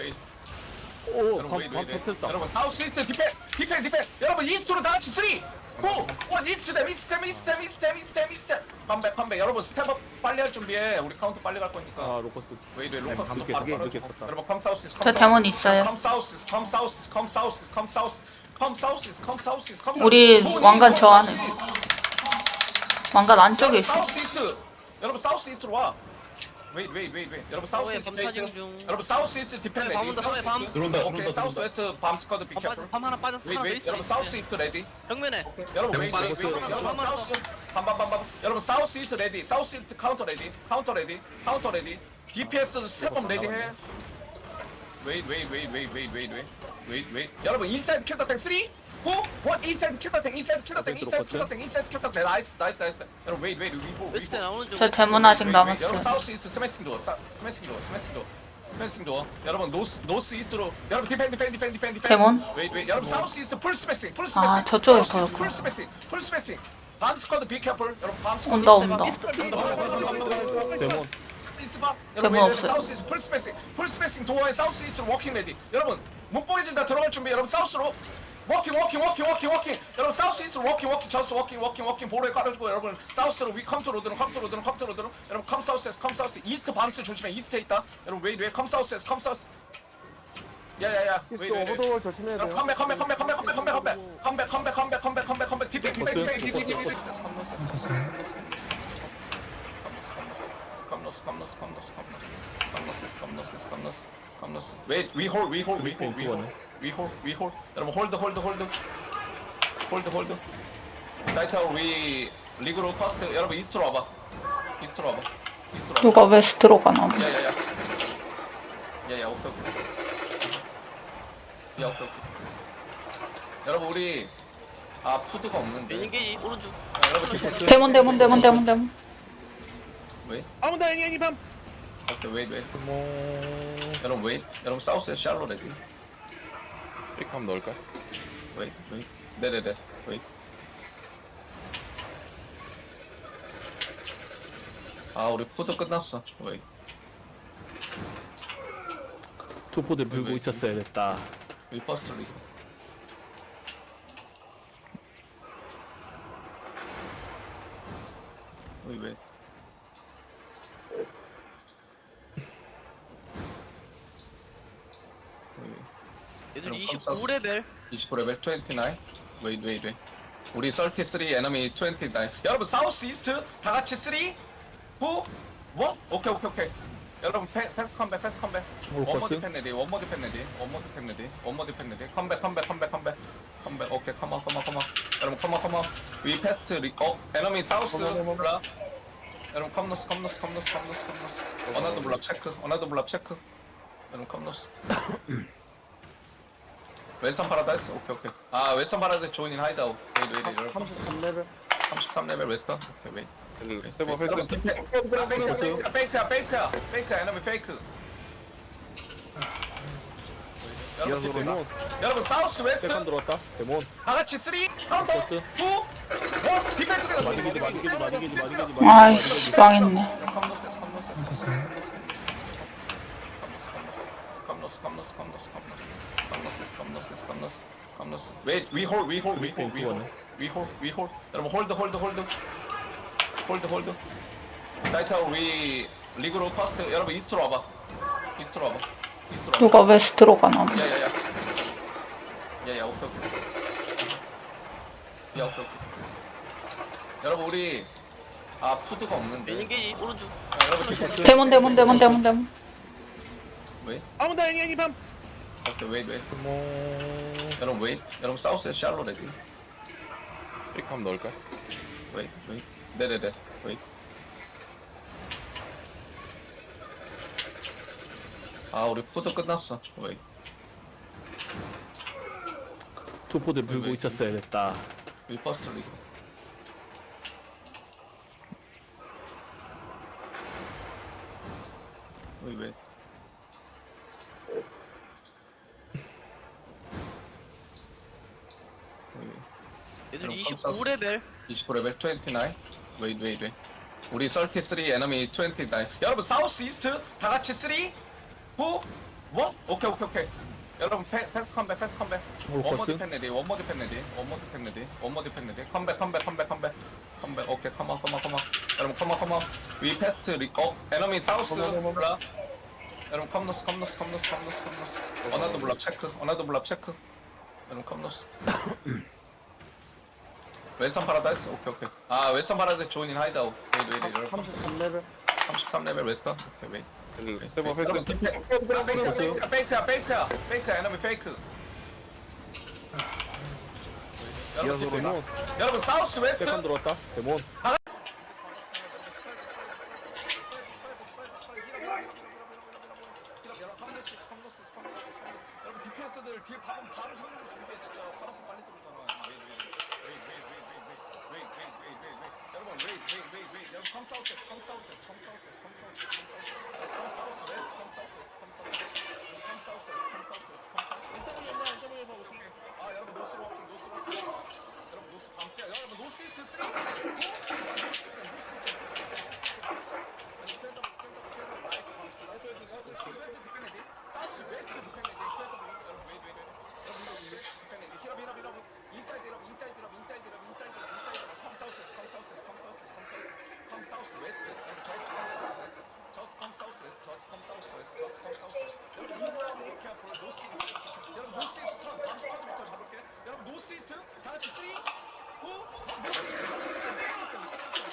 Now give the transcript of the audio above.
웨이. 오, 여러분 웨이. 터뜨렸다. 여러분 사우스 이스트 디펜. 여러분 이스트로 다 같이 3, 4, 1 이스트. 컴백. 여러분 스텝업 빨리 할 준비해. 우리 카운트 빨리 갈 거니까. 아, 로커스. 웨이 로커스 늦게 썼다. 여러분 컴 사우스. 저 데몬 있어요. 컴 사우스. 우리 왕관 저 안에. 왕관 안쪽에 있어. 사우스 이스트. 여러분 사우스 이스트로 와. 웨이. 여러분 사우스 이스트. 여러분 사우스 이스트 디펜 레디. 들어온다. 오케이 사우스 웨스트 밤 스쿼드 비캡. 밤 하나 빠졌어. 하나 더 웨이. 있어. 여러분 사우스 이스트 레디. 정면에. 여러분 웨이. 빠졌어. 여러분 사우스 밤. 여러분 사우스 이스트 레디. 사우스 이스트 카운터 레디. DPS 스텝업 레디 해. 웨이. 여러분 인사이드 킬더 탱 3, 4, 1 인사이드 킬더 탱. 나이스. 여러분 웨이. 웨스트 나오는 중. 저 데몬 아직 여러분 남았어요. 사우스 이스트 스매싱 도어. 여러분 노스 이스트로. 여러분 디펜. 데몬? 웨이. 여러분 사우스 이스트 풀 스매싱. 아, 저쪽에서 풀 스매싱. 밤 스쿼드 비 캐플. 여러분 밤 스쿼드. 온다. 데몬. 데몬 없어요. 사우스 이스트 풀 스매싱 도어에 사우스 이스트 워킹 레디. 여러분 못 보여진다. 들어갈 준비. 여러분 사우스로 워킹. 여러분 사우스 이스트 워킹. 저스 워킹. 볼에 깔아주고. 여러분 사우스로 위 컴투 로드는. 여러분 컴 사우스 이스트 밤스 조심해. 이스트에 있다. 여러분 웨이 컴 사우스. 야야야. 이스트 오버도어 조심해야 돼요. 컴백. 디펜. 컴노스. 웨이 위 홀. 여러분 홀드. 라이트아웃 위 리그로 파스트. 여러분 이스트로 와봐. 누가 웨스트로 가나? 야야야. 오케이. 여러분 우리 푸드가 없는데. 인게지 오른쪽. 여러분 디펜스. 데몬. 웨이. 아무나 애니 밤. 오케이 웨이. 여러분 웨이. 여러분 사우스에 샬로 레디. 픽 한번 넣을까? 웨이. 네네네. 웨이. 우리 푸드 끝났어. 웨이. 투포드 들고 있었어야 됐다. 위 퍼스트 리그. 웨이. 얘들 그럼 29레벨. 29레벨 29. 웨이. 우리 33 에너미 29. 여러분 사우스 이스트 다 같이 3, 4, 1. 오케이. 여러분 패스트 컴백. 원모 디펜 레디. 컴백. 오케이 컴온. 여러분 컴온. 위 패스트 에너미 사우스 몰라. 여러분 컴노스. 어나더 블랍 체크. 여러분 컴노스. 웨스턴 파라다이스. 오케이. 웨스턴 파라다이스 조인 하이드아웃. 웨이. 33레벨. 33레벨 웨스턴. 오케이 웨이. 스텝업 해줘. 페이크야. 에너미 페이크. 여러분 사우스 웨스트 세컨 들어왔다. 데몬. 다 같이 3 카운터 2 1 디펜스. 마디게지. 아이씨, 망했네. 컴노스. 웨이 위 홀. 여러분 홀드. 라이트아웃 위 리그로 파스트. 여러분 이스트로 와봐. 누가 웨스트로 가나? 야야. 오케이. 여러분 우리 푸드가 없는데. 인게지 오른쪽. 여러분 디펜스. 데몬. 웨이. 아무나 애니 밤. 오케이 웨이. 여러분 웨이. 여러분 사우스에 샬로 레디. 픽 한번 넣을까? 웨이. 네네네. 웨이. 우리 푸드 끝났어. 웨이. 투포드 들고 있었어야 됐다. 위 퍼스트 리그. 웨이. 얘들 29레벨. 29레벨 29. 웨이. 우리 33 에너미 29. 여러분 사우스 이스트 다 같이 3, 4, 1 뭐? 오케이. 여러분 패스트 컴백. 원머 홀커스 디펜 레디. 원머 디펜 레디. 컴백. 오케이 컴온. 여러분 컴온. 위 패스트 에너미 사우스 몰라. 여러분 컴노스. 어나더 블랍 체크. 여러분 컴노스. 웨스턴 파라다이스. 오케이. 아 웨스턴 파라다이스 조인 하이드아웃. 웨이. 여러분 33레벨. 33레벨 웨스턴. 오케이 웨이. 스텝업 패스. 페이크야 에너미 페이크. 이어서 데몬 여러분 사우스 웨스트 세컨 들어왔다 데몬 여러분 디펜스들 뒤에 바로 손으로 준비해 진짜 바로 빨리 들어오잖아. 여러분 여러분 컴 사우스 웨스트 컴 사우스